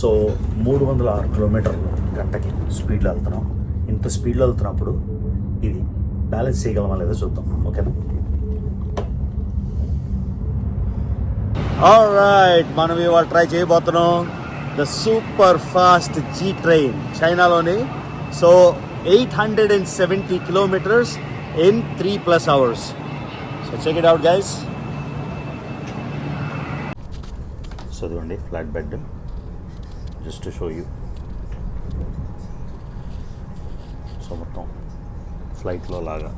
So 306 కిలోమీటర్లు గంటకి స్పీడ్లో వెళ్తున్నాం. ఇంత స్పీడ్లో వెళ్తున్నప్పుడు ఇది బ్యాలెన్స్ చేయగలమా లేదా చూద్దాం. ఓకేనా? ఆల్రైట్, మనం ఇవాళ ట్రై చేయబోతున్నాం the super fast G train చైనాలోని. So 870 kilometers in 3+ hours. So check it out, guys. So ఇదిగోండి flat bed, just to show you. So మొత్తం ఫ్లైట్లో లాగా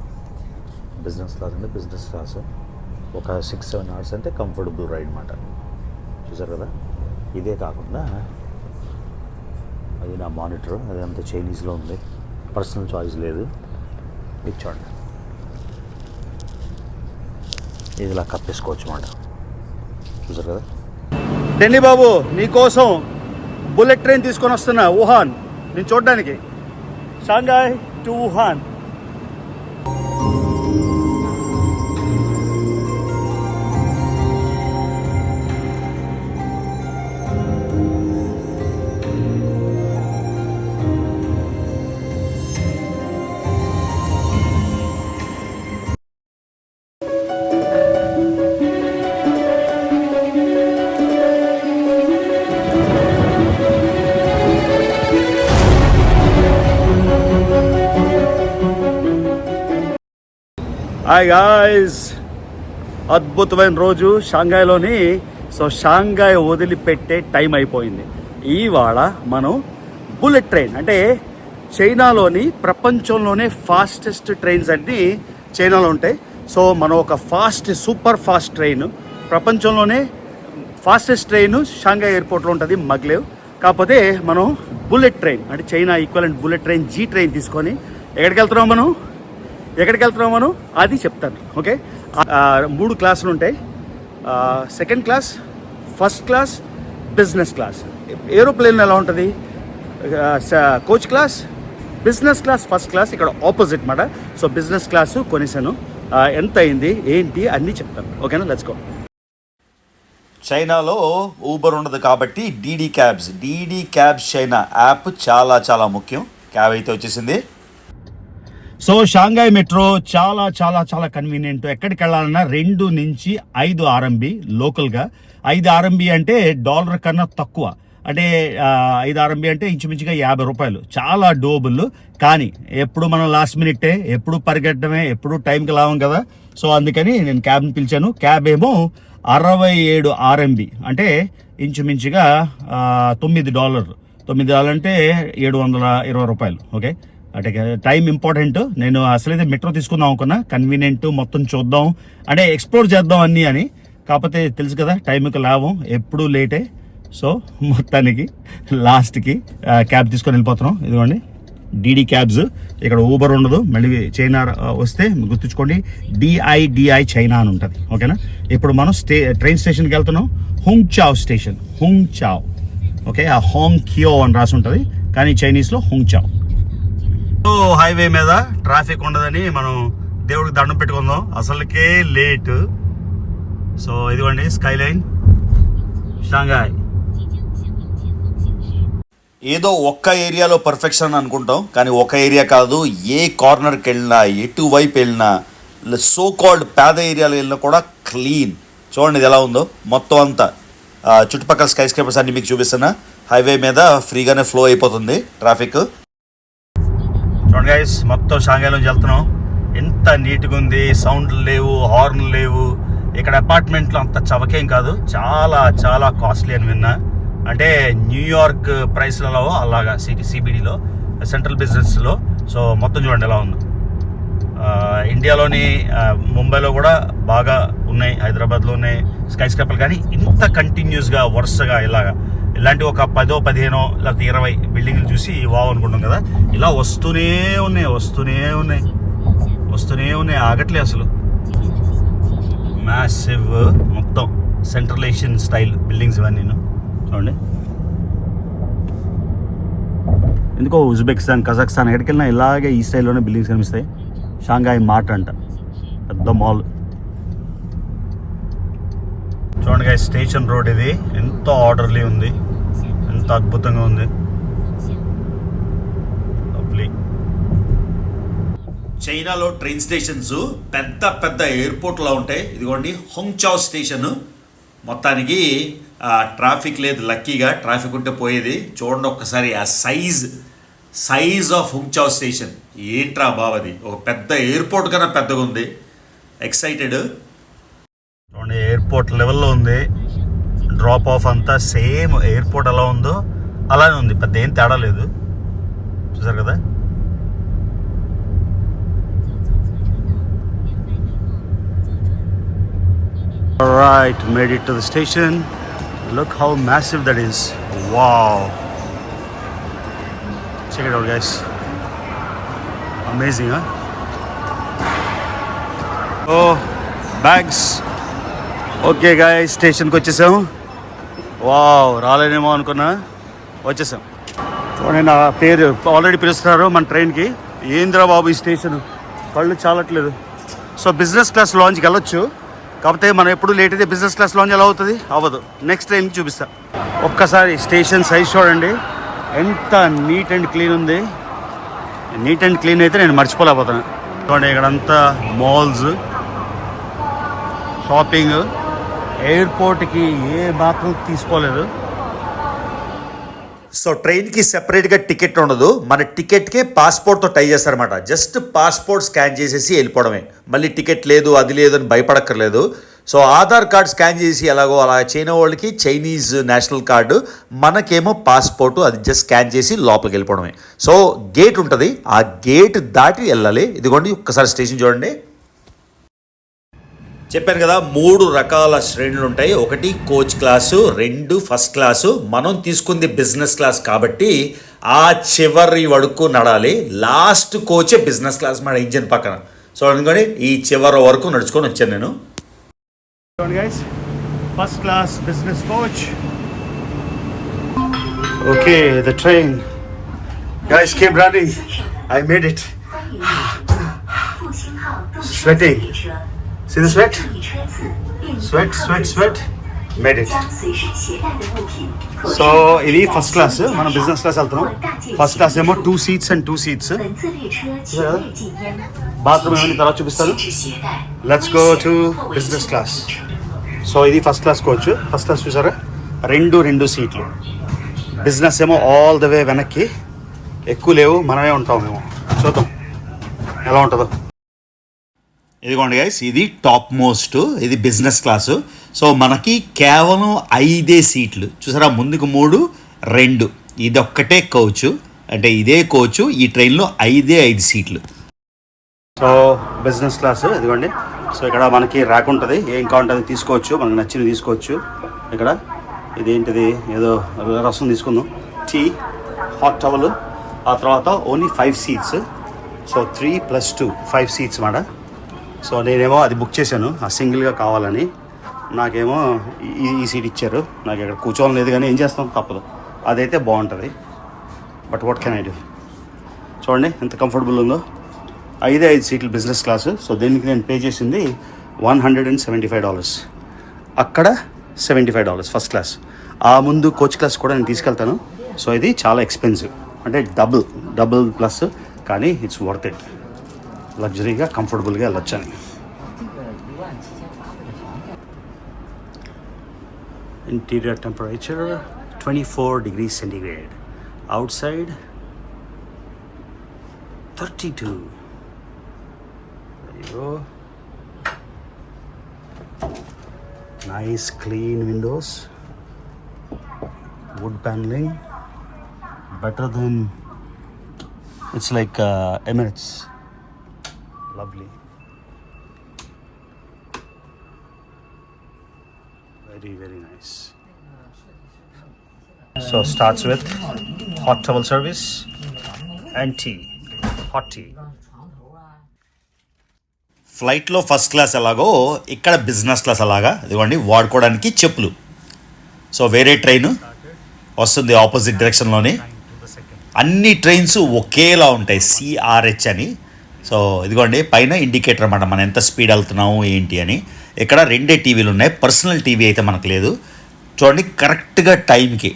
బిజినెస్ క్లాస్ అంటే బిజినెస్ క్లాస్ ఒక 6-7 hours అంటే కంఫర్టబుల్ రైడ్ అన్నమాట. చూసారు కదా? ఇదే కాకుండా అది నా మానిటర్, అదంతా చైనీస్లో ఉంది, పర్సనల్ చాయిస్ లేదు. ఇది చూడండి, ఇది ఇలా కప్పేసుకోవచ్చు అన్నమాట. చూసారు కదా? ఢిల్లీ బాబు, నీకోసం బుల్లెట్ ట్రైన్ తీసుకొని వస్తున్నా వుహాన్ నేను చూడడానికి. Shanghai to Wuhan. Hi guys, అద్భుతమైన రోజు షాంఘాయ్లోని. సో షాంఘాయ్ వదిలిపెట్టే టైం అయిపోయింది. ఇవాళ మనం బుల్లెట్ ట్రైన్ అంటే చైనాలోని ప్రపంచంలోనే ఫాస్టెస్ట్ ట్రైన్స్ అన్నీ చైనాలో ఉంటాయి. సో మనం ఒక సూపర్ ఫాస్ట్ ట్రైన్, ప్రపంచంలోనే ఫాస్టెస్ట్ ట్రైన్ షాంఘాయ్ ఎయిర్పోర్ట్లో ఉంటుంది, మగ్లేవ్. కాకపోతే మనం బుల్లెట్ ట్రైన్ అంటే China equivalent bullet train G train తీసుకొని ఎక్కడికి వెళ్తున్నాం మనం అది చెప్తాను. ఓకే, 3 క్లాసులు ఉంటాయి. Second class, first class, business class. Aeroplane ఎలా ఉంటుంది? Coach class, business class, first class. ఇక్కడ ఆపోజిట్ మాట. సో బిజినెస్ క్లాసు కొనేసాను. ఎంత అయింది ఏంటి అన్నీ చెప్తాను. ఓకేనా? Let's go. చైనాలో ఊబర్ ఉండదు కాబట్టి డీడీ క్యాబ్స్ చైనా యాప్ చాలా చాలా ముఖ్యం. క్యాబ్ అయితే వచ్చేసింది. సో షాంఘాయ్ మెట్రో చాలా చాలా చాలా కన్వీనియంట్. ఎక్కడికి వెళ్ళాలన్నా 2 నుంచి 5 RMB లోకల్గా. 5 RMB అంటే $1 కన్నా తక్కువ. అంటే 5 RMB అంటే ఇంచుమించుగా $50. చాలా డోబుల్. కానీ ఎప్పుడు మనం లాస్ట్ మినిట్టే, ఎప్పుడు పరిగెట్టడమే, ఎప్పుడు టైంకి లావం కదా. సో అందుకని నేను క్యాబ్ని పిలిచాను. క్యాబ్ ఏమో 67 RMB అంటే ఇంచుమించుగా $9 అంటే $720. ఓకే, అంటే టైం ఇంపార్టెంట్. నేను అసలైతే మెట్రో తీసుకుందాం అనుకున్నా, కన్వీనియంట్, మొత్తం చూద్దాం అంటే ఎక్స్ప్లోర్ చేద్దాం అన్నీ అని. కాకపోతే తెలుసు కదా టైంకి లాభం ఎప్పుడూ లేటే. సో మొత్తానికి లాస్ట్కి క్యాబ్ తీసుకొని వెళ్ళిపోతున్నాం. ఇదిగోండి డీడీ క్యాబ్స్. ఇక్కడ ఊబర్ ఉండదు. మళ్ళీ చైనా వస్తే గుర్తుంచుకోండి, డిఐ చైనా అని ఉంటుంది. ఓకేనా? ఇప్పుడు మనం ట్రైన్ స్టేషన్కి వెళ్తున్నాం. హుంగ్చావ్ స్టేషన్. ఓకే, ఆ హోంగ్ కియో అని రాసి ఉంటుంది, కానీ చైనీస్లో హుంగ్చావ్. హైవే మీద ట్రాఫిక్ ఉండదని మనం దేవుడికి దండం పెట్టుకుందాం, అసలుకే లేట్. సో ఇదిగోండి స్కైలైన్ షాంఘాయ్. ఏదో ఒక్క ఏరియాలో పర్ఫెక్షన్ అనుకుంటాం, కానీ ఒక ఏరియా కాదు. ఏ కార్నర్కి వెళ్ళినా, ఎటువైపు వెళ్ళినా, సో కాల్డ్ పేద ఏరియాలో వెళ్ళినా కూడా క్లీన్. చూడండి ఇది ఎలా ఉందో. మొత్తం అంతా చుట్టుపక్కల స్కై స్క్రేపర్స్ అన్ని మీకు చూపిస్తున్నా. హైవే మీద ఫ్రీగానే ఫ్లో అయిపోతుంది ట్రాఫిక్. చూడండి గైస్, మొత్తం షాంఘాయ్లోంచి వెళ్తున్నాం. ఎంత నీట్గా ఉంది. సౌండ్లు లేవు, హార్న్లు లేవు. ఇక్కడ అపార్ట్మెంట్లు అంత చవకేం కాదు, చాలా చాలా కాస్ట్లీ అని విన్నా. అంటే న్యూయార్క్ ప్రైస్లలో అలాగా సిబిడిలో, సెంట్రల్ బిజినెస్లో. సో మొత్తం చూడండి ఎలా ఉంది. ఇండియాలోని ముంబైలో కూడా బాగా ఉన్నాయి, హైదరాబాద్లో ఉన్నాయి స్కై స్క్రేపర్లు. కానీ ఇంత కంటిన్యూస్గా వరుసగా ఇలాంటి ఒక 10, 15 లేకపోతే 20 బిల్డింగ్లు చూసి వావ్ అనుకుంటాం కదా. ఇలా వస్తూనే ఉన్నాయి, ఆగట్లే అసలు. మ్యాసివ్ మొత్తం సెంట్రల్ ఏషియన్ స్టైల్ బిల్డింగ్స్ ఇవన్నీ. చూడండి, ఎందుకో ఉజ్బెకిస్తాన్, కజాఖ్స్తాన్ ఎక్కడికి వెళ్ళినా ఇలాగే ఈ స్టైల్లోనే బిల్డింగ్స్ కనిపిస్తాయి. షాంఘాయ్ మార్ట్ అంట, పెద్ద మాల్. చూడండి గైస్, స్టేషన్ రోడ్ ఇది. ఎంత ఆర్డర్లీ ఉంది, ఎంత ఎంత అద్భుతంగా ఉంది. చైనాలో ట్రైన్ స్టేషన్స్ పెద్ద పెద్ద ఎయిర్పోర్ట్లా ఉంటాయి. ఇదిగోండి హొంగ్చావ్ స్టేషన్. మొత్తానికి ట్రాఫిక్ లేదు, లక్కీగా. ట్రాఫిక్ ఉంటే పోయేది. చూడండి ఒక్కసారి ఆ సైజ్ ఆఫ్ హొంగ్చావ్ స్టేషన్. ఏంట్రా బావది, ఒక పెద్ద ఎయిర్పోర్ట్ కన్నా పెద్దగా ఉంది. ఎక్సైటెడ్. చూడండి ఎయిర్పోర్ట్ లెవెల్లో ఉంది. డ్రాప్ ఆఫ్ అంతా సేమ్ ఎయిర్పోర్ట్ ఎలా ఉందో అలానే ఉంది, పెద్ద ఏం తేడా లేదు. చూసారు కదా. Alright, made it to the station. Look how massive that is. Wow. Check it out, guys. Amazing, huh? Oh, bags. Okay, guys, station ko వచ్చేసాం. వావ్, రాలేనేమో అనుకున్నా, వచ్చేసాం. చూడండి నా పేరు ఆల్రెడీ పిలుస్తున్నారు మన ట్రైన్కి. ఏంద్రా బాబు ఈ స్టేషన్, కళ్ళు చాలట్లేదు. సో బిజినెస్ క్లాస్ లాంచ్కి వెళ్ళొచ్చు, కాకపోతే మనం ఎప్పుడు లేట్ అయితే బిజినెస్ క్లాస్ లాంచ్ ఎలా అవుతుంది, అవ్వదు. నెక్స్ట్ ట్రైన్కి చూపిస్తా. ఒక్కసారి స్టేషన్ సైజ్ చూడండి, ఎంత నీట్ అండ్ క్లీన్ ఉంది. నీట్ అండ్ క్లీన్ అయితే నేను మర్చిపోలేకపోతాను. చూడండి ఇక్కడంతా మాల్స్, షాపింగ్. ఎయిర్పోర్ట్కి ఏ మాత్రం తీసుకోలేదు. సో ట్రైన్కి సెపరేట్గా టికెట్ ఉండదు, మన టికెట్కే పాస్పోర్ట్తో టై చేస్తారన్నమాట. జస్ట్ పాస్పోర్ట్ స్కాన్ చేసేసి వెళ్ళిపోవడమే. మళ్ళీ టికెట్ లేదు అది లేదు అని భయపడక్కర్లేదు. సో ఆధార్ కార్డ్ స్కాన్ చేసి ఎలాగో అలా చైనా వాళ్ళకి చైనీస్ నేషనల్ కార్డు, మనకేమో పాస్పోర్టు, అది జస్ట్ స్కాన్ చేసి లోపలికి వెళ్ళిపోవడమే. సో గేట్ ఉంటుంది, ఆ గేట్ దాటి వెళ్ళాలి. ఇదిగోండి ఒక్కసారి స్టేషన్ చూడండి. చెప్పాను కదా 3 రకాల శ్రేణులు ఉంటాయి. ఒకటి కోచ్ క్లాసు, 2 ఫస్ట్ క్లాసు. మనం తీసుకుంది బిజినెస్ క్లాస్ కాబట్టి ఆ చివరి వరకు నడాలి. లాస్ట్ కోచే బిజినెస్ క్లాస్ మన ఇంజిన్ పక్కన. సో అందుకని ఈ చివరి వరకు నడుచుకొని వచ్చాను నేను. First class business coach. Okay, the train. Guys keep running. I made it. Sweating. See the sweat? Sweat. Made it. So ఇది ఫస్ట్ క్లాస్, మనం బిజినెస్ క్లాస్ వెళ్తున్నాం. ఫస్ట్ క్లాస్ ఏమో 2 seats and 2 seats. బాత్రూమ్ ఏమైనా తర్వాత చూపిస్తాను. Let's go to business class. So ఇది first class coach. First class చూసారా, 2 సీట్లు. బిజినెస్ ఏమో ఆల్ ద వే వెనక్కి, ఎక్కువ లేవు, మనమే ఉంటాం మేము. చూద్దాం ఎలా ఉంటుందో. ఇదిగోండి గైస్, ఇది టాప్ మోస్ట్, ఇది బిజినెస్ క్లాసు. సో మనకి కేవలం 5 సీట్లు చూసారా, ముందుకు 3, 2. ఇది ఒక్కటే కోచ్, అంటే ఇదే కోచ్. ఈ ట్రైన్లో 5 సీట్లు. సో బిజినెస్ క్లాసు ఇదిగోండి. సో ఇక్కడ మనకి ర్యాక్ ఉంటుంది, ఏం కావాలంటే తీసుకోవచ్చు, మనకు నచ్చినవి తీసుకోవచ్చు. ఇక్కడ ఇదేంటిది, ఏదో రసం తీసుకుందాం, టీ, హాట్ టవల్. ఆ తర్వాత ఓన్లీ 5 seats. సో 3 + 2 5 seats మాట. సో నేనేమో అది బుక్ చేశాను, ఆ సింగిల్గా కావాలని. నాకేమో ఈ సీట్ ఇచ్చారు, నాకు ఇక్కడ కూర్చోవాలి లేదు, కానీ ఏం చేస్తాం, తప్పదు. అదైతే బాగుంటుంది, but what can I do. చూడండి ఎంత కంఫర్టబుల్ ఉందో. 5 సీట్లు బిజినెస్ క్లాసు. సో దీనికి నేను పే చేసింది $175. అక్కడ $75 ఫస్ట్ క్లాస్. ఆ ముందు కోచ్ క్లాస్ కూడా నేను తీసుకెళ్తాను. సో ఇది చాలా ఎక్స్పెన్సివ్, అంటే డబుల్ ప్లస్, కానీ ఇట్స్ వర్త్ ఇట్. లగ్జరీగా కంఫర్టబుల్గా వెళ్ళొచ్చని. Interior temperature 24 degrees centigrade. Outside 32. There you go. Nice clean windows. Wood paneling. Better than, it's like Emirates. Lovely. Very nice. So starts with hot towel service and tea. Hot tea. ఫ్లైట్లో first class ఎలాగో ఇక్కడ business class అలాగా. ఇదిగోండి వాడుకోవడానికి చెప్పులు. So వేరే train వస్తుంది opposite డైరెక్షన్లోని. అన్ని ట్రైన్స్ ఒకేలా ఉంటాయి, CRH అని. సో ఇదిగోండి పైన ఇండికేటర్ అన్నమాట, మనం ఎంత స్పీడ్ వెళ్తున్నాము ఏంటి అని. ఇక్కడ 2 టీవీలు ఉన్నాయి, పర్సనల్ టీవీ అయితే మనకు లేదు. చూడండి కరెక్ట్గా టైంకి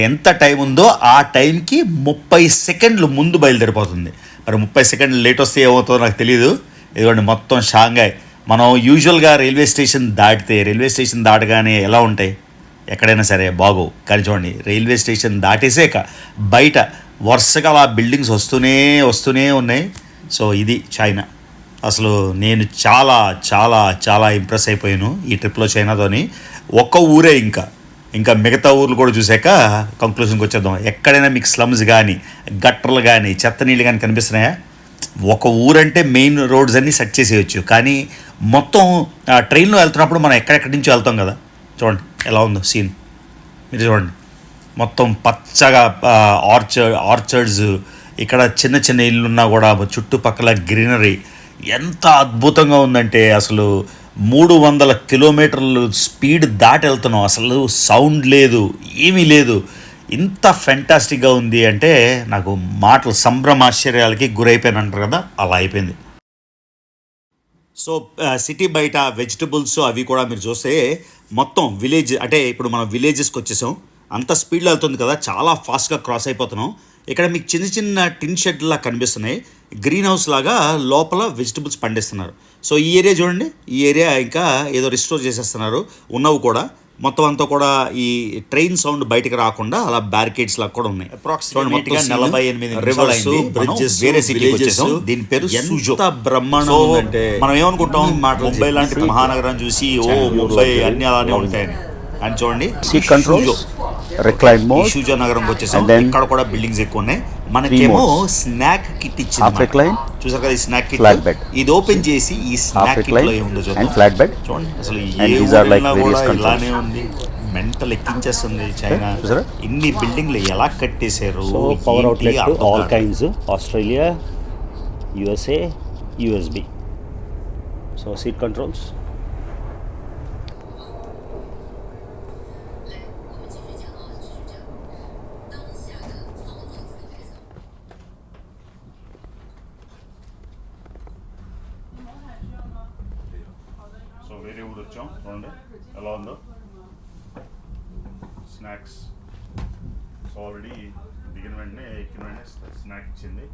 ఎంత టైం ఉందో ఆ టైంకి 30 సెకండ్లు ముందు బయలుదేరిపోతుంది. మరి 30 సెకండ్లు లేట్ వస్తే ఏమవుతుందో నాకు తెలియదు. ఇదిగోండి మొత్తం షాంఘై. మనం యూజువల్గా రైల్వే స్టేషన్ దాటగానే ఎలా ఉంటాయి ఎక్కడైనా సరే బాగోవు. కానీ చూడండి రైల్వే స్టేషన్ దాటేసాక బయట వరుసగా ఆ బిల్డింగ్స్ వస్తూనే ఉన్నాయి. సో ఇది చైనా. అసలు నేను చాలా చాలా చాలా ఇంప్రెస్ అయిపోయాను ఈ ట్రిప్లో చైనాతోని. ఒక్క ఊరే ఇంకా మిగతా ఊర్లు కూడా చూసాక కంక్లూజన్కి వచ్చేద్దాం. ఎక్కడైనా మీకు స్లమ్స్ కానీ గట్టర్లు కానీ చెత్త నీళ్ళు కానీ కనిపిస్తున్నాయా? ఒక ఊరంటే మెయిన్ రోడ్స్ అన్నీ సెట్ చేసేయచ్చు. కానీ మొత్తం ట్రైన్లో వెళ్తున్నప్పుడు మనం ఎక్కడెక్కడి నుంచో వెళ్తాం కదా. చూడండి ఎలా ఉందో సీన్. మీరు చూడండి మొత్తం పచ్చగా ఆర్చర్డ్స్, ఇక్కడ చిన్న చిన్న ఇల్లున్నా కూడా చుట్టుపక్కల గ్రీనరీ ఎంత అద్భుతంగా ఉందంటే అసలు 300 కిలోమీటర్లు స్పీడ్ దాటి వెళ్తున్నాం. అసలు సౌండ్ లేదు, ఏమీ లేదు. ఇంత ఫెంటాస్టిక్గా ఉంది అంటే నాకు మాటలు సంభ్రమాశ్చర్యాలకి గురైపోయాను అంటారు కదా, అలా అయిపోయింది. సో సిటీ బయట వెజిటబుల్స్ అవి కూడా మీరు చూస్తే మొత్తం విలేజ్, అంటే ఇప్పుడు మనం విలేజెస్కి వచ్చేసాం. అంత స్పీడ్లో వెళ్తుంది కదా, చాలా ఫాస్ట్గా క్రాస్ అయిపోతున్నాం. ఇక్కడ మీకు చిన్న చిన్న టిన్ షెడ్లా కనిపిస్తున్నాయి. గ్రీన్ హౌస్ లాగా లోపల వెజిటబుల్స్ పండిస్తున్నారు. సో ఈ ఏరియా చూడండి, ఈ ఏరియా ఇంకా ఏదో రిస్టోర్ చేసేస్తున్నారు ఉన్నవి కూడా. మొత్తం అంతా కూడా ఈ ట్రైన్ సౌండ్ బయటకు రాకుండా అలా బ్యారికేడ్స్ లాగా కూడా ఉన్నాయి. అప్రాక్సిమేట్గా 48 రివర్స్ బ్రిడ్జెస్ వేరే సిటీకి వచ్చేసాం. దీని పేరు సూజో. బ్రహ్మాండం అంటే మనం ఏమనుకుంటాం ముంబై లాంటి మహానగరం చూసి ఓ ముంబై అన్ని అలానే ఉంటాయని. అని చూడండి సీట్ కంట్రోల్, రిక్లైన్ మోడ్, షూజో నగరంకి వచ్చేసాం. ఇక్కడ కూడా బిల్డింగ్స్ ఎక్కువ ఉన్నాయి. మనకేమో స్నాక్ కిట్ ఇచ్చింది. చూసారు కదా ఈ స్నాక్ కిట్. ఇది ఓపెన్ చేసి ఈ స్నాక్ కిట్ లో ఏముందో చూడండి. అసలు ఏ ఊరిలో కూడా ఇలానే ఉంది. మెంటల్ ఎక్కించేస్తుంది చైనా. ఇన్ని బిల్డింగ్లు ఎలా కట్టేశారు. Power outlet all kinds, Australia, USA, USB. So seat controls. వేరే ఊరు వచ్చాం. చూడండి ఎలా ఉందో స్నాక్స్. సో ఆల్రెడీ ఎక్కిన వెంటనే స్నాక్ ఇచ్చింది.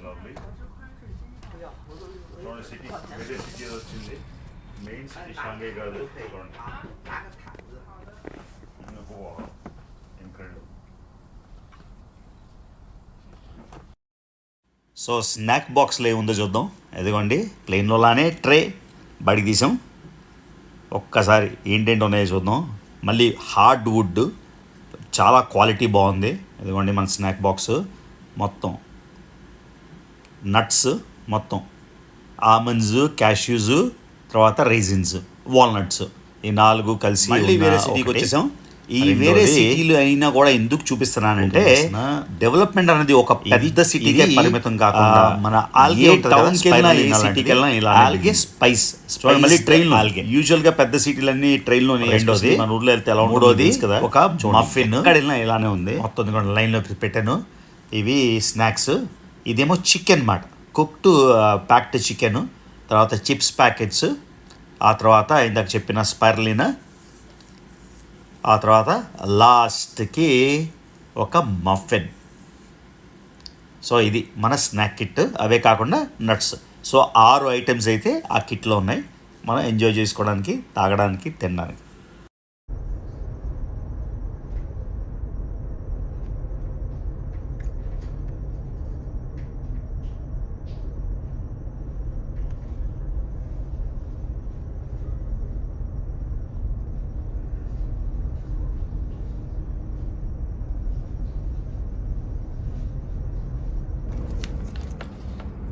లవ్లీ. చూడండి సిటీ, వేరే సిటీ వచ్చింది. మెయిన్ సిటీ షాంఘై కాదు. చూడండి ఇంక్రెడిబుల్. సో స్నాక్ బాక్స్లో ఏముందో చూద్దాం. ఎదిగోండి ప్లెయిన్లోలానే ట్రే బయటికి తీసాం. ఒక్కసారి ఏంటేంటి ఉన్నాయో చూద్దాం. మళ్ళీ హార్డ్ వుడ్, చాలా క్వాలిటీ బాగుంది. ఎదిగోండి మన స్నాక్ బాక్స్. మొత్తం నట్స్, మొత్తం ఆల్మండ్స్, క్యాష్యూస్, తర్వాత రైజిన్స్, వాల్నట్స్, ఈ 4 కలిసి మళ్ళీ వేరే సిటీకి వచ్చేసాం. ఈ వేరే సిటీలు అయినా కూడా ఎందుకు చూపిస్తున్నానంటే డెవలప్మెంట్ అనేది ఒక పెద్ద సిటీకే పరిమితం కాకుండా మన ఆల్గే టౌన్కి వెళ్ళినా ఏ సిటీకి వెళ్ళినా ఇలా ఆల్గే స్పైస్. మళ్ళీ ట్రైన్ ఆల్గే యూజువల్ గా పెద్ద సిటీలన్నీ ట్రైన్లోనే. రెండోది మన ఊర్లో వెళ్తే ఎలా, మూడోది కదా ఒక మఫిన్. ఇక్కడ వెళ్ళినా ఇలానే ఉంది. మొత్తం లైన్లోకి పెట్టాను. ఇవి స్నాక్స్. ఇదేమో చికెన్ మాట, కుక్డ్ ప్యాక్డ్ చికెన్. తర్వాత చిప్స్ ప్యాకెట్స్. ఆ తర్వాత ఇందాక చెప్పిన స్పైర్లిన్. ఆ తర్వాత లాస్ట్కి ఒక మఫిన్. సో ఇది మన స్నాక్ కిట్. అవే కాకుండా నట్స్. సో 6 ఐటమ్స్ అయితే ఆ కిట్లో ఉన్నాయి. మనం ఎంజాయ్ చేసుకోవడానికి, తాగడానికి, తినడానికి.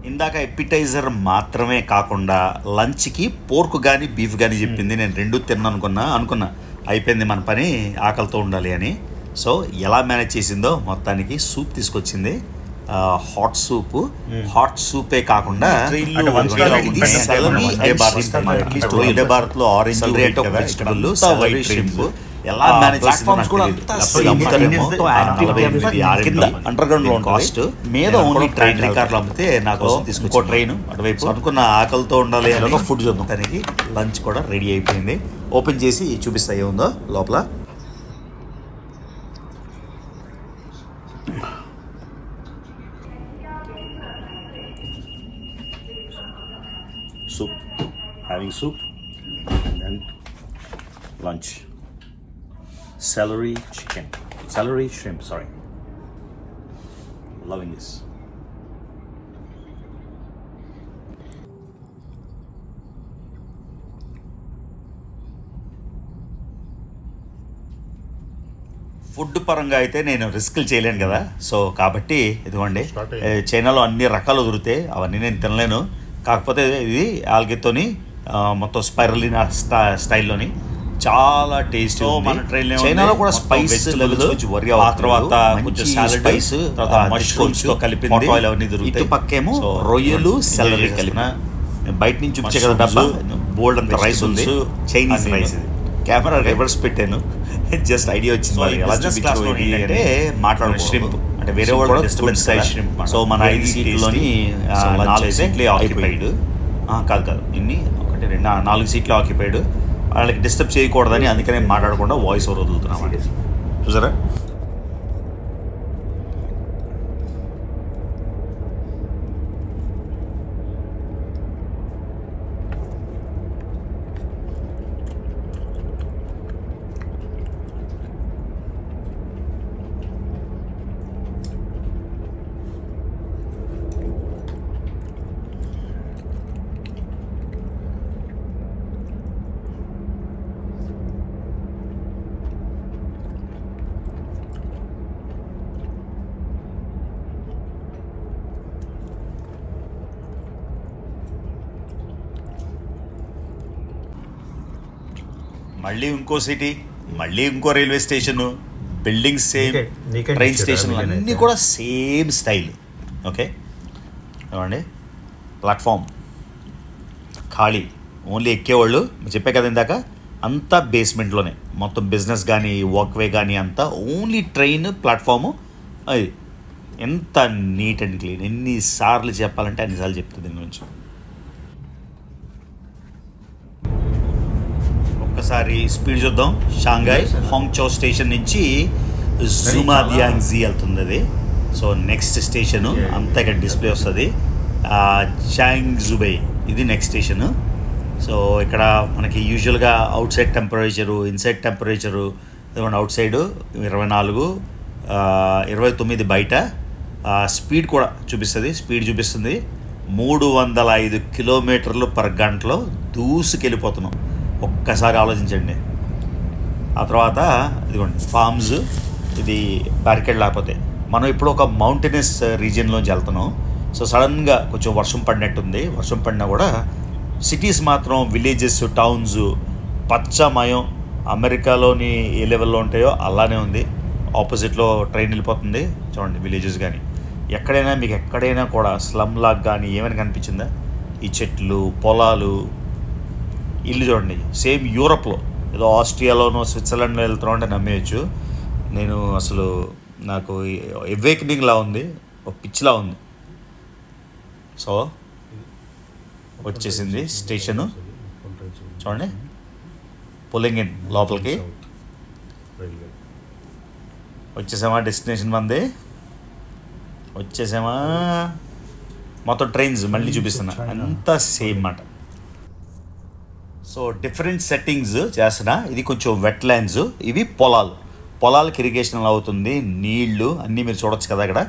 ఇందాక ఎపిటైజర్ మాత్రమే కాకుండా లంచ్కి పోర్క్ కానీ బీఫ్ కానీ చెప్పింది. నేను 2 తిన్నాను అనుకున్నా అయిపోయింది మన పని, ఆకలితో ఉండాలి అని. సో ఎలా మేనేజ్ చేసిందో మొత్తానికి సూప్ తీసుకొచ్చింది. హాట్ సూపే కాకుండా భారత్లో ఆరెంజ్ వెజిటబుల్, వైట్ షింప్, ఎలా మేనేజ్ ప్లాట్ఫామ్స్ కూడా అండర్ గ్రౌండ్ లో కాస్ట్ మీద ఓన్లీ ట్రైన్ రికార్డులు అమ్మితే నాకు ఇంకో ట్రైన్ అటువైపు అనుకున్న ఆకలితో ఉండాలి అని ఫుడ్ చూద్దాం. దానికి లంచ్ కూడా రెడీ అయిపోయింది. ఓపెన్ చేసి చూపిస్తా ఏముందో లోపల. Soup, having soup, and then lunch. Celery shrimp, sorry. Loving this. Food పరంగా అయితే నేను రిస్క్లు చేయలేను కదా, సో కాబట్టి ఇదిగోండి చైనాలో అన్ని రకాలు దొరుకుతాయి, అవన్నీ నేను తినలేను. కాకపోతే ఇది ఆల్గెతోని మొత్తం స్పైరలినా స్టైల్లోని చాలా టేస్ట్. మన ట్రైన్ చైనాలో కూడా స్పైస్ వరి ఆ తర్వాత కొంచెం స్పైస్, తర్వాత మష్రూమ్స్ తో కలిపింది అవన్నీ దొరుకుతాయి. ఇటు పక్కేమో రొయ్యలు సెలరీ కలిపిన. బయట నుంచి చూపించే కదా డబ్బా, బోల్డ్ అంత రైస్ ఉంది, చైనీస్ రైస్. ఇది కెమెరా రివర్స్ పెట్టాను, జస్ట్ ఐడియా వచ్చింది. అంటే మాట్లాడు షింప్ అంటే వేరే వాళ్ళు డిస్టర్బెన్స్ షింప్. సో మన 5 సీట్లోని 4 సీట్లే ఆక్యుపైడ్. కాదు ఇన్ని 1 2 4 సీట్లు ఆక్యుపైడ్. వాళ్ళకి డిస్టర్బ్ చేయకూడదని అందుకనే మాట్లాడకుండా వాయిస్ ఓవర్ వదులుతున్నాం. చూసారా? మళ్ళీ ఇంకో సిటీ, మళ్ళీ ఇంకో railway station, buildings same, train స్టేషన్లు అన్నీ కూడా సేమ్ స్టైల్. ఓకే ఏమండి, ప్లాట్ఫామ్ ఖాళీ, ఓన్లీ ఎక్కేవాళ్ళు చెప్పే కదా ఇందాక, అంతా బేస్మెంట్లోనే మొత్తం బిజినెస్ కానీ వాక్వే కానీ అంతా ఓన్లీ ట్రైన్ ప్లాట్ఫాము. అది ఎంత నీట్ అండ్ క్లీన్, ఎన్నిసార్లు చెప్పాలంటే అన్నిసార్లు చెప్తుంది దీని గురించి. ఒకసారి స్పీడ్ చూద్దాం. షాంఘై హాంగ్చో స్టేషన్ నుంచి జుమాదియాంగ్జీ వెళ్తుంది అది. సో నెక్స్ట్ స్టేషను అంతా ఇక్కడ డిస్ప్లే వస్తుంది, చాంగ్జుబై ఇది నెక్స్ట్ స్టేషను. సో ఇక్కడ మనకి యూజువల్గా out side temperature, inside temperature out side 24, 29 బయట. స్పీడ్ కూడా చూపిస్తుంది, స్పీడ్ చూపిస్తుంది 305 కిలోమీటర్లు పర్ గంటలో దూసుకెళ్ళిపోతున్నాం. ఒక్కసారి ఆలోచించండి. ఆ తర్వాత ఇదిగోండి ఫార్మ్స్, ఇది బ్యారికేడ్ లేకపోతే. మనం ఇప్పుడు ఒక మౌంటైనస్ రీజియన్లోంచి వెళ్తున్నాం. సో సడన్గా కొంచెం వర్షం పడినట్టుంది. వర్షం పడినా కూడా సిటీస్ మాత్రం, విలేజెస్, టౌన్స్ పచ్చమయం. అమెరికాలోని ఏ లెవెల్లో ఉంటాయో అలానే ఉంది. ఆపోజిట్లో ట్రైన్ వెళ్ళిపోతుంది చూడండి. విలేజెస్ కానీ ఎక్కడైనా మీకు ఎక్కడైనా కూడా స్లమ్ లాగా కానీ ఏమైనా కనిపించిందా? ఈ చెట్లు, పొలాలు, ఇల్లు చూడండి. సేమ్ యూరప్లో ఏదో ఆస్ట్రియాలోనో స్విట్జర్లాండ్లో వెళ్తున్నాం అంటే నమ్మేయచ్చు. నేను అసలు నాకు ఎవేకనింగ్లా ఉంది, ఒక పిచ్చిలా ఉంది. సో వచ్చేసింది స్టేషను చూడండి, పుల్లింగ్ ఇన్ లోపలికి వచ్చేసామా. డెస్టినేషన్ మంది వచ్చేసామా. మొత్తం ట్రైన్స్ మళ్ళీ చూపిస్తున్నా, అంతా సేమ్ మాట. సో డిఫరెంట్ సెట్టింగ్స్ చేస్తున్నా. ఇది కొంచెం వెట్ ల్యాండ్స్, ఇవి పొలాలకి ఇరిగేషన్ అవుతుంది, నీళ్లు అన్నీ మీరు చూడొచ్చు కదా అక్కడ.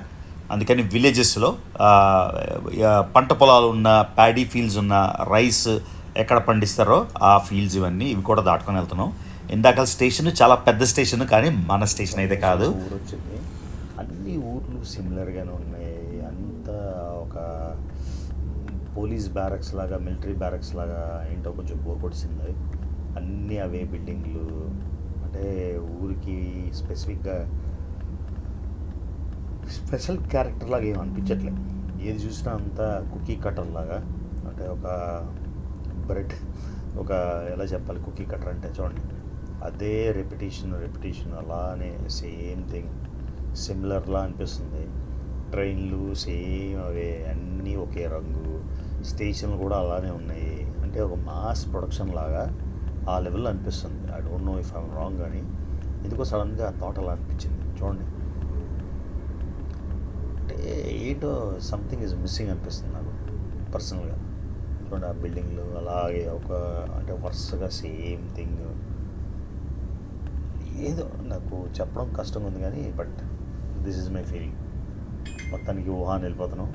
అందుకని విలేజెస్లో పంట పొలాలు ఉన్న, ప్యాడీ ఫీల్డ్స్ ఉన్న, రైస్ ఎక్కడ పండిస్తారో ఆ ఫీల్డ్స్ ఇవి కూడా దాటుకొని వెళ్తున్నాం. ఇందాక స్టేషన్ చాలా పెద్ద స్టేషన్, కానీ మన స్టేషన్ అయితే కాదు. ఊరు వచ్చింది, అన్ని ఊర్లు సిమిలర్గానే ఉన్నాయి. అంతా ఒక పోలీస్ బ్యారక్స్ లాగా, మిలిటరీ బ్యారక్స్ లాగా ఏంటో కొంచెం బోర్ కొట్టింది. అన్నీ అవే బిల్డింగ్లు. అంటే ఊరికి స్పెసిఫిక్గా స్పెషల్ క్యారెక్టర్ లాగా ఏం అనిపించట్లేదు. ఏది చూసినా అంతా కుకీ కటర్ లాగా. అంటే ఒక బ్రెడ్, ఒక ఎలా చెప్పాలి, కుకీ కటర్ అంటే చూడండి అదే రెపిటేషన్ అలానే సేమ్ థింగ్ సిమిలర్లా అనిపిస్తుంది. ట్రైన్లు సేమ్ అవే, అన్నీ ఒకే రంగు, స్టేషన్లు కూడా అలానే ఉన్నాయి. అంటే ఒక మాస్ ప్రొడక్షన్ లాగా ఆ లెవెల్లో అనిపిస్తుంది. I don't know if I'm wrong, కానీ ఎందుకో సడన్గా ఆ థాట్ అలా అనిపించింది. చూడండి, అంటే ఏంటో సంథింగ్ ఈజ్ మిస్సింగ్ అనిపిస్తుంది నాకు పర్సనల్గా. చూడండి, ఆ బిల్డింగ్లు అలాగే అంటే వరుసగా సేమ్ థింగ్. ఏదో నాకు చెప్పడం కష్టంగా ఉంది, కానీ but this is my feeling. మొత్తానికి వుహాన్ వెళ్ళిపోతున్నాం.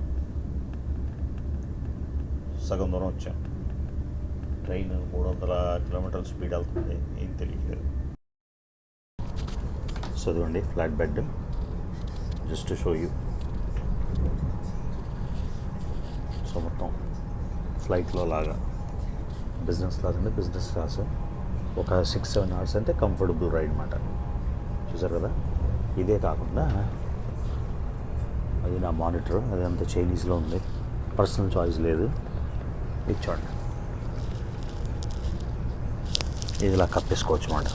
సగం దూరం వచ్చాం. ట్రైన్ 300 కిలోమీటర్ల స్పీడ్ వెళ్తుంది, ఏం తెలియట్లేదు. చదవండి, flat bed, just to show you. So మొత్తం ఫ్లైట్లో లాగా బిజినెస్ క్లాస్ అంటే బిజినెస్ క్లాస్, ఒక 6-7 అవర్స్ అంటే కంఫర్టబుల్ రైడ్ అన్నమాట. చూసారు కదా. ఇదే కాకుండా అది నా మానిటర్, అది అంతా చైనీస్లో ఉంది, పర్సనల్ చాయిస్ లేదు. ఇది చూడండి, ఇది ఇలా కప్పేసుకోవచ్చు అన్నమాట.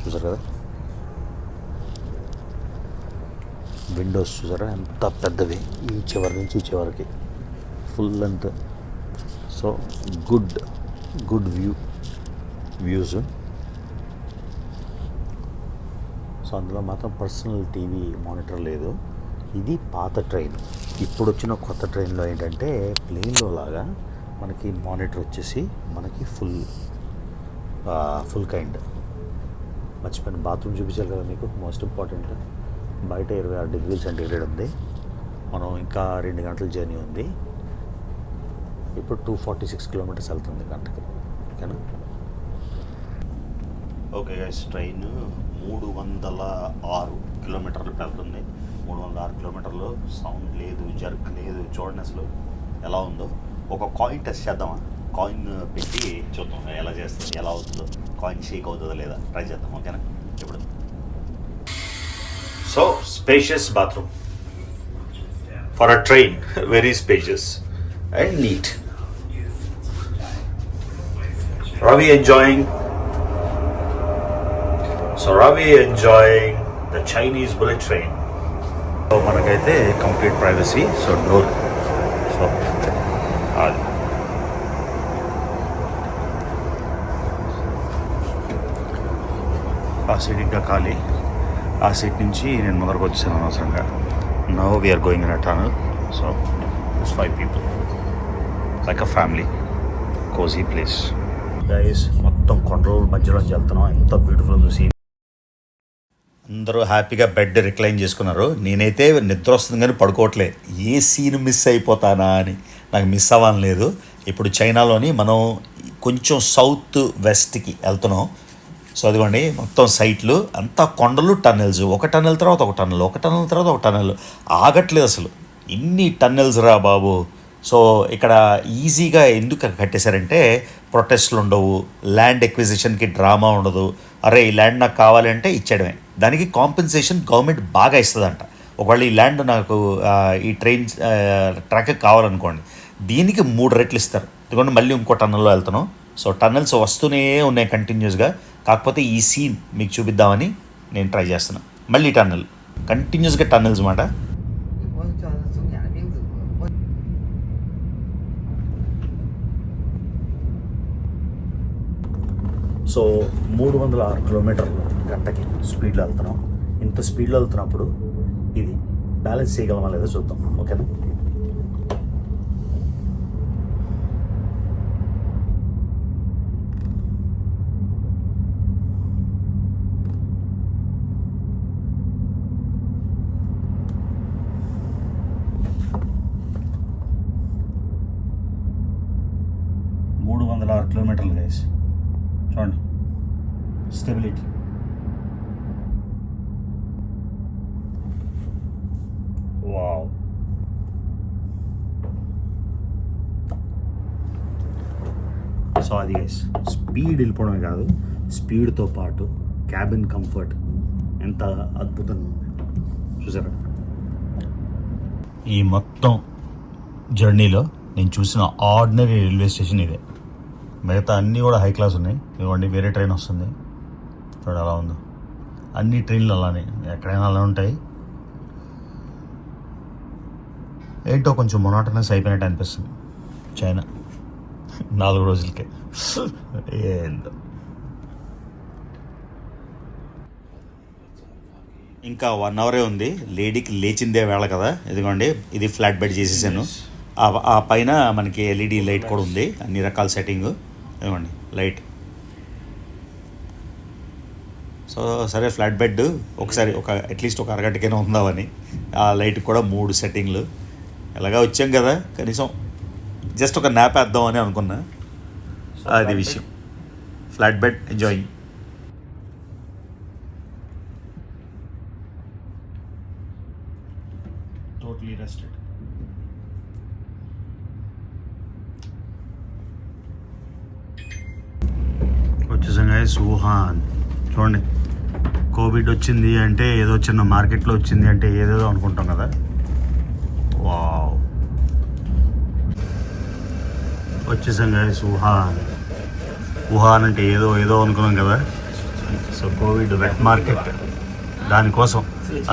చూసారు కదా. విండోస్ చూసారా ఎంత పెద్దవి, ఈ చివరి నుంచి ఈ చివరికి full length. So good views. So అందులో మాత్రం పర్సనల్ టీవీ మానిటర్ లేదు. ఇది పాత ట్రైన్. ఇప్పుడు వచ్చిన కొత్త ట్రైన్లో ఏంటంటే ప్లేన్లో లాగా మనకి మానిటర్ వచ్చేసి మనకి ఫుల్ కైండ్. మర్చిపోయిన బాత్రూమ్ చూపించాలి కదా మీకు, మోస్ట్ ఇంపార్టెంట్. బయట 26 డిగ్రీల సెంటీగ్రేడ్ ఉంది. మనం ఇంకా 2 గంటల జర్నీ ఉంది. ఇప్పుడు 246 కిలోమీటర్స్ వెళ్తుంది గంటకి. ఓకేనా. ఓకే గైస్, ట్రైన్ 306 కిలోమీటర్లు వెళ్తుంది. 306 కిలోమీటర్లు. సౌండ్ లేదు, జర్క్ లేదు. చూడండి అసలు ఎలా ఉందో. ఒక కాయిన్ టెస్ట్ చేద్దామా? కాయిన్ పెట్టి చూద్దాం ఎలా చేస్తుంది, ఎలా అవుతుందో. కాయిన్ షేక్ అవుతుందో లేదా ట్రై చేద్దాం. ఓకేనా. ఇప్పుడు so spacious bathroom for a train, very spacious and neat. Ravi enjoying the Chinese bullet train. So మనకైతే complete privacy. So door, so అది ఆ సీట్ ఇంకా ఖాళీ. ఆ సీట్ నుంచి నేను ముందరకు వచ్చాను అనవసరంగా. Now we're going in a tunnel. So it's 5 people like a family, cosy place. Guys, మొత్తం కొండల మధ్యలోంచి వెళ్తున్నాం. ఎంత బ్యూటిఫుల్ సీన్. అందరూ హ్యాపీగా బెడ్ రిక్లైన్ చేసుకున్నారు. నేనైతే నిద్ర వస్తుంది కానీ పడుకోవట్లే. ఏ సీన్ మిస్ అయిపోతానా అని. నాకు మిస్ అవ్వని లేదు. ఇప్పుడు చైనాలోని మనం కొంచెం సౌత్ వెస్ట్కి వెళ్తున్నాం. సో అదిగోండి, మొత్తం సైట్లు అంతా కొండలు, టన్నెల్స్, ఒక టన్నెల్ తర్వాత ఒక టన్నెల్, ఒక టన్నెల్ తర్వాత ఒక టన్నెల్. ఆగట్లేదు అసలు. ఇన్ని టన్నెల్స్ రా బాబు. సో ఇక్కడ ఈజీగా ఎందుకు కట్టేశారంటే ప్రొటెస్ట్లు ఉండవు, ల్యాండ్ ఎక్విజిషన్కి డ్రామా ఉండదు. అరే ఈ ల్యాండ్ నాకు కావాలంటే ఇచ్చేయడమే. దానికి కాంపెన్సేషన్ గవర్నమెంట్ బాగా ఇస్తుందంట. ఒకవేళ ఈ ల్యాండ్ నాకు ఈ ట్రైన్ ట్రాక్ కావాలనుకోండి, దీనికి 3 రెట్లు ఇస్తారు. ఎందుకంటే మళ్ళీ ఇంకో టన్నెల్లో వెళ్తున్నాం. సో టన్నెల్స్ వస్తూనే ఉన్నాయి కంటిన్యూస్గా. కాకపోతే ఈ సీన్ మీకు చూపిద్దామని నేను ట్రై చేస్తున్నాను. మళ్ళీ టన్నెల్, కంటిన్యూస్గా టన్నెల్స్ మాట. సో 306 కిలోమీటర్లు గంటకి స్పీడ్లో వెళ్తున్నాం. ఇంత స్పీడ్లో వెళ్తున్నప్పుడు ఇది బ్యాలెన్స్ చేయగలమా లేదా చూద్దాం. ఓకేనా. కిలోమీటర్లు గైస్, చూడండి స్టెబిలిటీ. వావ్. సో అది గైస్, స్పీడ్ వెళ్ళిపోవడమే కాదు, స్పీడ్తో పాటు క్యాబిన్ కంఫర్ట్ ఎంత అద్భుతంగా ఉంది చూసారా. ఈ మొత్తం జర్నీలో నేను చూసిన ఆర్డినరీ రైల్వే స్టేషన్ ఇదే. మిగతా అన్నీ కూడా హై క్లాస్ ఉన్నాయి. ఇవ్వండి, వేరే ట్రైన్ వస్తుంది. చూడు అలా ఉందో. అన్ని ట్రైన్లు అలానే, ఎక్కడైనా అలా ఉంటాయి. ఏంటో కొంచెం మొనాటనెస్ అయిపోయినట్టు అనిపిస్తుంది చైనా 4 రోజులకే. ఏందో ఇంకా 1 అవరే ఉంది. లేడీకి లేచిందే వేళ కదా. ఇదిగోండి, ఇది ఫ్లాట్ బెడ్ చేసేసాను. ఆ పైన మనకి ఎల్ఈడి లైట్ కూడా ఉంది, అన్ని రకాల సెట్టింగ్. ఇదిగోండి లైట్. సో సరే, ఫ్లాట్ బెడ్ ఒకసారి అట్లీస్ట్ ఒక అరగంటకైనా ఉందామని ఆ లైట్ కూడా 3 సెట్టింగ్లు. ఎలాగా వచ్చాం కదా, కనీసం జస్ట్ ఒక న్యాప్ వేద్దామని అనుకున్నా. అది విషయం. Flat bed enjoying. Totally rested. వచ్చేసాం గైస్ వుహాన్. చూడండి, కోవిడ్ వచ్చింది అంటే ఏదో చిన్న మార్కెట్లో వచ్చింది అంటే ఏదేదో అనుకుంటాం కదా. వావ్, వచ్చేసాం గైస్ వుహాన్. వుహాన్ అంటే ఏదో ఏదో అనుకున్నాం కదా. సో కోవిడ్ వెట్ మార్కెట్, దానికోసం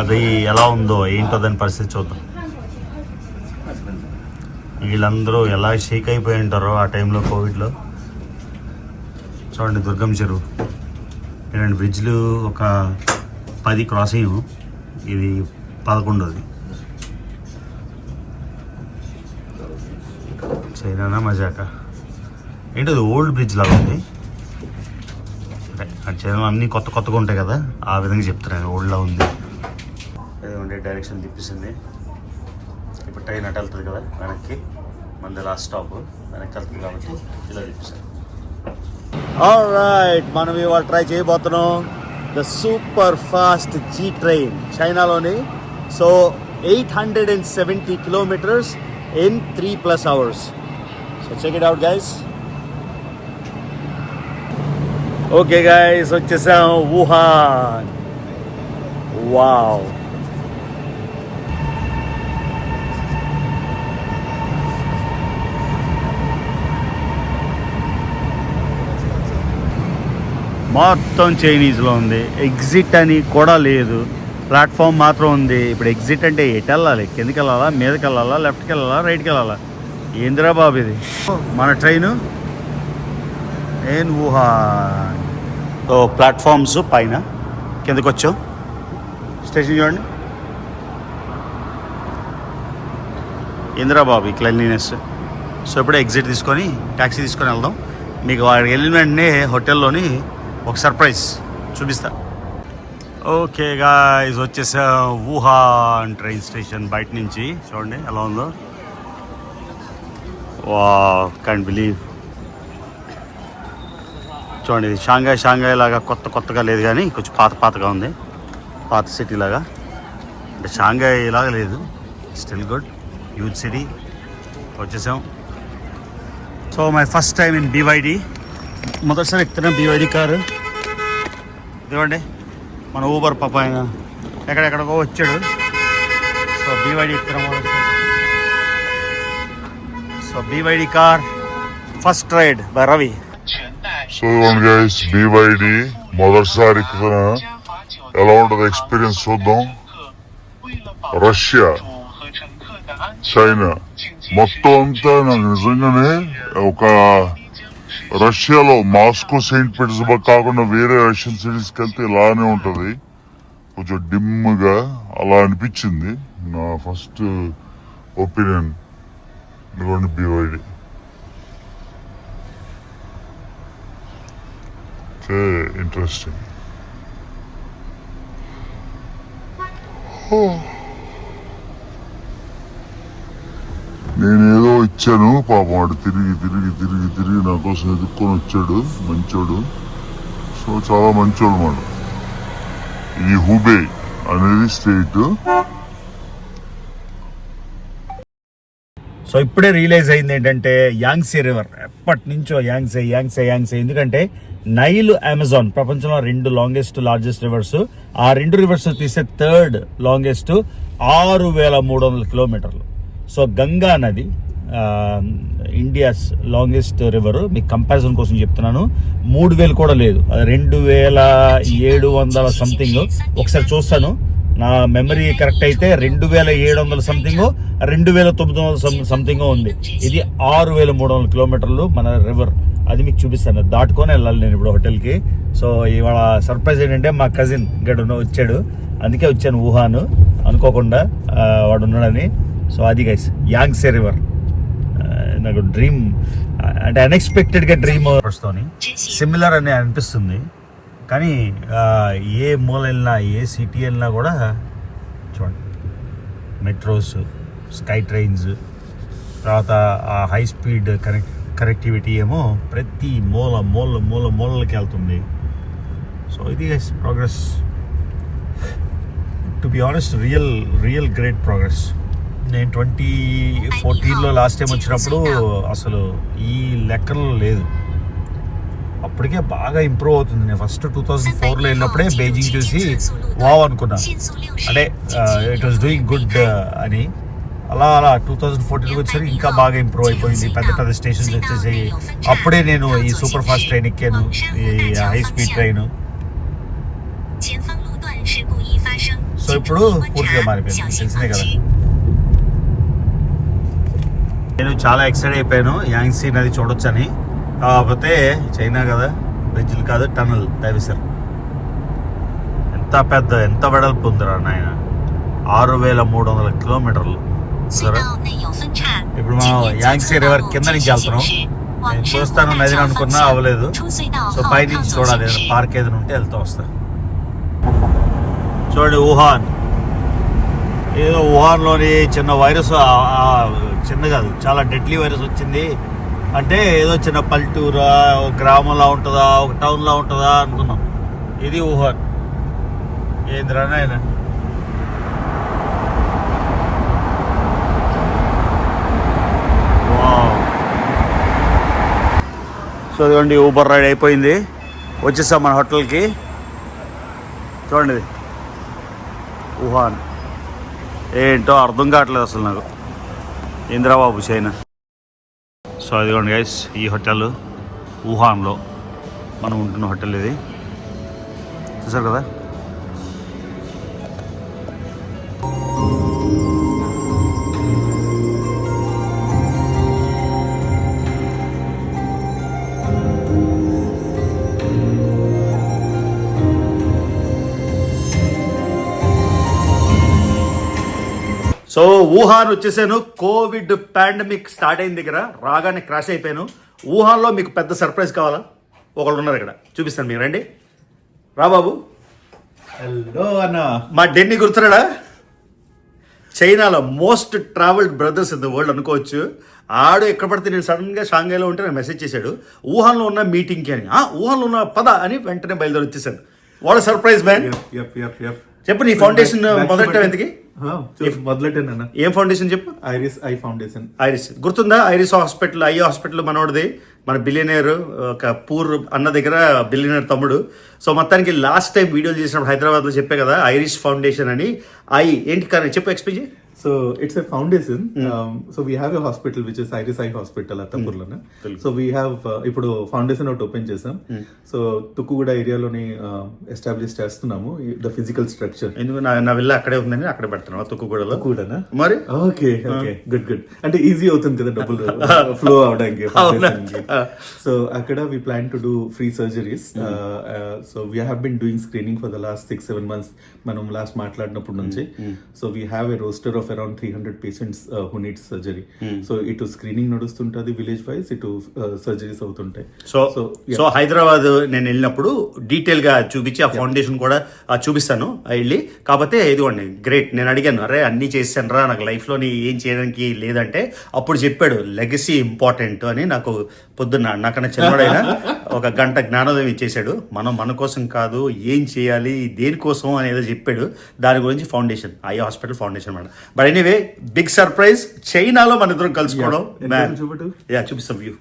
అది ఎలా ఉందో ఏంటో దాని పరిస్థితి చూద్దాం. వీళ్ళందరూ ఎలా షేక్ అయిపోయి ఉంటారో ఆ టైంలో కోవిడ్లో. చూడండి, దుర్గం చెరువు. 2 బ్రిడ్జ్లు, ఒక 10 క్రాసింగ్, ఇది 11ది. చైనా మజాక ఏంటది, ఓల్డ్ బ్రిడ్జ్ లాగా ఉంది. చైనా అన్నీ కొత్తగా ఉంటాయి కదా, ఆ విధంగా చెప్తున్నాను. ఓల్డ్లా ఉంది. ఏదంటే డైరెక్షన్ తిప్పిస్తుంది. ఇప్పుడు ట్రైన్ అటు వెళ్తుంది కదా వెనక్కి, మన లాస్ట్ స్టాప్ వెనక్కి వెళ్తుంది కాబట్టి ఇలా తిప్పిస్తాను. ఆల్రైట్, మనం ఇవాళ ట్రై చేయబోతున్నాం the super fast G train, చైనాలోని. So 870 kilometers in 3+ hours. So check it out guys. Okay guys, వచ్చేసాం వుహాన్. వావ్, మొత్తం చైనీస్లో ఉంది. ఎగ్జిట్ అని కూడా లేదు, ప్లాట్ఫామ్ మాత్రం ఉంది. ఇప్పుడు ఎగ్జిట్ అంటే ఎటు వెళ్ళాలి? కిందకి వెళ్ళాలా, మీదకి వెళ్ళాలా, లెఫ్ట్కి వెళ్ళాలా, రైట్కి వెళ్ళాలా? ఏందిరా బాబు ఇది? మన ట్రైను వుహాన్. సో ప్లాట్ఫామ్స్ పైన, కిందకి వచ్చాం. స్టేషన్ చూడండి, ఏందిరా బాబు ఈ క్లెన్లీనెస్. సో ఇప్పుడే ఎగ్జిట్ తీసుకొని ట్యాక్సీ తీసుకొని వెళ్దాం. మీకు వాడికి వెళ్ళిన వెంటనే హోటల్లోని ఒక సర్ప్రైజ్ చూపిస్తా. ఓకే గాయ్స్, వచ్చేసా వుహాన్ ట్రైన్ స్టేషన్. బయట నుంచి చూడండి ఎలా ఉందో. Wow, can't believe. చూడండి, ఇది షాంఘాయ్ లాగా కొత్తగా లేదు కానీ కొంచెం పాతగా ఉంది. పాత సిటీ లాగా, అంటే షాంఘాయ్ లాగా లేదు. Still good, huge city. వచ్చేసాం. So my first time in BYD. మొదటిసారి ఎక్కుతున్నా BYD కారు. ఇదిగోండి మన ఊబర్ పాప, ఆయన ఎక్కడెక్కడికో వచ్చాడు. సో BYD ఎక్కుతున్నాం మొదటిసారి. So BYD car first ride by Ravi. So guys, BYD మొదటిసారి ఎక్కుతున్నా. ఎలా ఉంటుంది ఎక్స్పీరియన్స్ చూద్దాం. రష్యా, చైనా మొత్తం అంతా నాకు నిజంగానే ఒక రష్యాలో మాస్కో, సెయింట్ పీటర్స్బర్గ్ కాకుండా వేరే రష్యన్ సిటీస్కి వెళ్తే ఇలానే ఉంటది, కొంచెం డిమ్గా అలా అనిపించింది. నా ఫస్ట్ ఒపీనియన్. ఇదిగోండి BYD. ఇంట్రెస్టింగ్. నేనేదో ఇచ్చాను, పాపం వాడు తిరిగి నా కోసం ఎదుర్కొని వచ్చాడు. మంచోడు. సో చాలా మంచోడు మాట. ఇది హుబే అనేది స్టేట్. సో ఇప్పుడే రియలైజ్ అయింది ఏంటంటే, యాంగ్సే రివర్ ఎప్పటి నుంచో యాంగ్సే. ఎందుకంటే నైల్, అమెజాన్ ప్రపంచంలో 2 లార్జెస్ట్ రివర్స్. ఆ 2 రివర్స్ తీసే 3rd longest 6,300 kilometers. So Ganga నది ఇండియాస్ లాంగెస్ట్ రివర్. మీకు కంపారిజన్ కోసం చెప్తున్నాను. 3000 కూడా లేదు, 2700 సంథింగ్. ఒకసారి చూస్తాను, నా మెమరీ కరెక్ట్ అయితే 2700 సంథింగ్, 2900 సంథింగ్ ఉంది. ఇది 6300 కిలోమీటర్లు మన రివర్. అది మీకు చూపిస్తాను. దాటుకొని వెళ్ళాలి నేను ఇప్పుడు హోటల్కి. సో ఇవాళ సర్ప్రైజ్ ఏంటంటే మా కజిన్ గడు వచ్చాడు, అందుకే వచ్చాను వుహాన్ అనుకోకుండా, వాడు ఉన్నాడని. సో అది గైస్ యాంగ్సే రివర్. నాకు డ్రీమ్ అంటే అన్ఎక్స్పెక్టెడ్గా డ్రీమ్ వస్తోని సిమిలర్ అని అనిపిస్తుంది. కానీ ఏ మూల వెళ్ళినా, ఏ సిటీ వెళ్ళినా కూడా చూడండి, మెట్రోస్, స్కై ట్రైన్స్, తర్వాత ఆ హై స్పీడ్ కనెక్టివిటీ ఏమో ప్రతి మూలకి వెళ్తుంది. సో ఇది progress. To be honest, real great progress. నేను 2014లో లాస్ట్ టైం వచ్చినప్పుడు అసలు ఈ లెక్కలో లేదు. అప్పటికే బాగా ఇంప్రూవ్ అవుతుంది. నేను ఫస్ట్ 2004లో వెళ్ళినప్పుడే బీజింగ్ చూసి వావ్ అనుకున్నా, అంటే ఇట్ వాస్ డూయింగ్ గుడ్ అని. అలా 2014 వచ్చేసరికి ఇంకా బాగా ఇంప్రూవ్ అయిపోయింది. పెద్ద స్టేషన్స్ వచ్చేసి అప్పుడే నేను ఈ సూపర్ ఫాస్ట్ ట్రైన్ ఎక్కాను, ఈ హై స్పీడ్ ట్రైన్. సో ఇప్పుడు పూర్తిగా మారిపోయింది, తెలిసిందే కదా. నేను చాలా ఎక్సైట్ అయిపోయాను యాంగ్సీ నది చూడొచ్చని. కాకపోతే చైనా కదా, బ్రిడ్జ్లు కాదు, టనల్ డైవిసర్. ఎంత వెడల్పు ఉందిరా నాయన, 6300 కిలోమీటర్లు. సరే, ఇప్పుడు మనం యాంగ్సీ రివర్ కింద నుంచి వెళ్తున్నాం. నేను చూస్తాను నదిని అనుకున్నా, అవ్వలేదు. సో పైనుంచి చూడాలి, పార్క్ ఏదైనా ఉంటే వెళ్తూ వస్తా. చూడండి వుహాన్, ఏదో వుహాన్లోని చిన్న వైరస్, చిన్న కాదు చాలా డెడ్లీ వైరస్ వచ్చింది అంటే ఏదో చిన్న పల్లెటూరా, ఒక గ్రామంలో ఉంటుందా, ఒక టౌన్లో ఉంటుందా అనుకున్నాం. ఇది వుహాన్. ఏందిరా నాయన, సో ఇదిగోండి ఊబర్ రైడ్ అయిపోయింది, వచ్చేసాం మన హోటల్కి. చూడండి వుహాన్ ఏంటో అర్థం కావట్లేదు అసలు నాకు. ఇంద్రబాబు చైనా. సో ఇదిగోండి గైస్, ఈ హోటల్ వుహాన్లో మనం ఉంటున్న హోటల్ ఇది, చూసారు కదా. సో వుహాన్ వచ్చేసాను. కోవిడ్ పాండమిక్ స్టార్ట్ అయిన దగ్గర రాగానే క్రాష్ అయిపోయాను. వుహాన్లో మీకు పెద్ద సర్ప్రైజ్ కావాలా? ఒకళ్ళు ఉన్నారు ఇక్కడ, చూపిస్తాను మీకు, రండి. రా బాబు. హలో అన్న. మా డెన్నీ గుర్తున్నాడా? చైనాలో most travelled brothers in the world అనుకోవచ్చు. ఆడు ఎక్కడ పడితే నేను సడన్గా షాంఘైలో ఉంటే నాకు మెసేజ్ చేశాడు, వుహాన్లో ఉన్న మీటింగ్కి అని. వుహాన్లో ఉన్న పద అని వెంటనే బయలుదేరి వచ్చేసాను. What surprise man. చెప్పు, నీ ఫౌండేషన్ మొదలెట్టావు ఎందుకు? మొదలెట్టాను. ఏం ఫౌండేషన్ చెప్పు? Iris I foundation. ఐరిస్ గుర్తుందా? ఐరిస్ హాస్పిటల్, ఐ హాస్పిటల్ మనోడిది, మన బిలియనర్, ఒక పూర్ అన్న దగ్గర బిలియనర్ తమ్ముడు. సో మొత్తానికి లాస్ట్ టైం వీడియోలు చేసినప్పుడు హైదరాబాద్లో చెప్పే కదా ఐరిస్ ఫౌండేషన్ అని. ఏంటి కానీ చెప్పు, ఎక్స్ప్లెయిన్ చేయి. So it's a foundation. So we have a hospital which is Iris Eye Hospital Attapurlana. So we have ఇప్పుడు ఫౌండేషన్ ఒకటి ఓపెన్ చేసాం. సో తుక్కుగూడ ఏరియాలోని ఎస్టాబ్లిష్ చేస్తున్నాము ద ఫిజికల్ స్ట్రక్చర్. ఎందుకు నా విల్ల అక్కడే ఉందని అక్కడ పెడుతున్నావు తుక్కుగూడలో? కూడానా మరి ఓకే గుడ్. అంటే ఈజీ అవుతుంది కదా డబ్బులు ఫ్లో అవడానికి. సో అక్కడ we plan to do free surgeries. So we have been doing screening for the last 6-7 months మనం లాస్ట్ మాట్లాడినప్పటి నుంచి. So we have a roster of around 300 patients who needs surgery. So ఇటు screening నడుస్తుంటది village wise, ఇటు surgeries అవుతుంటాయి. So Hyderabad నేను వెళ్ళినప్పుడు detail గా చూపించి ఆ ఫౌండేషన్ కూడా చూపిస్తాను వెళ్ళి. కాకపోతే ఇదిగోండి గ్రేట్. నేను అడిగాను, అరే అన్ని చేశాను రా, నాకు లైఫ్ లోని ఏం చేయడానికి లేదంటే అప్పుడు చెప్పాడు లెగసీ ఇంపార్టెంట్ అని. నాకు పొద్దున్న నాకన్నా చిన్నవాడైనా ఒక గంట జ్ఞానోదయం ఇచ్చేసాడు. మన కోసం కాదు, ఏం చేయాలి, దేనికోసం అనేది చెప్పాడు. దాని గురించి ఫౌండేషన్, ఐ హాస్పిటల్ ఫౌండేషన్ అన్నమాట. బట్ ఎనీవే బిగ్ సర్ప్రైజ్, చైనాలో మన ఇద్దరం కలుసుకోవడం. చూపిస్తాం వ్యూ.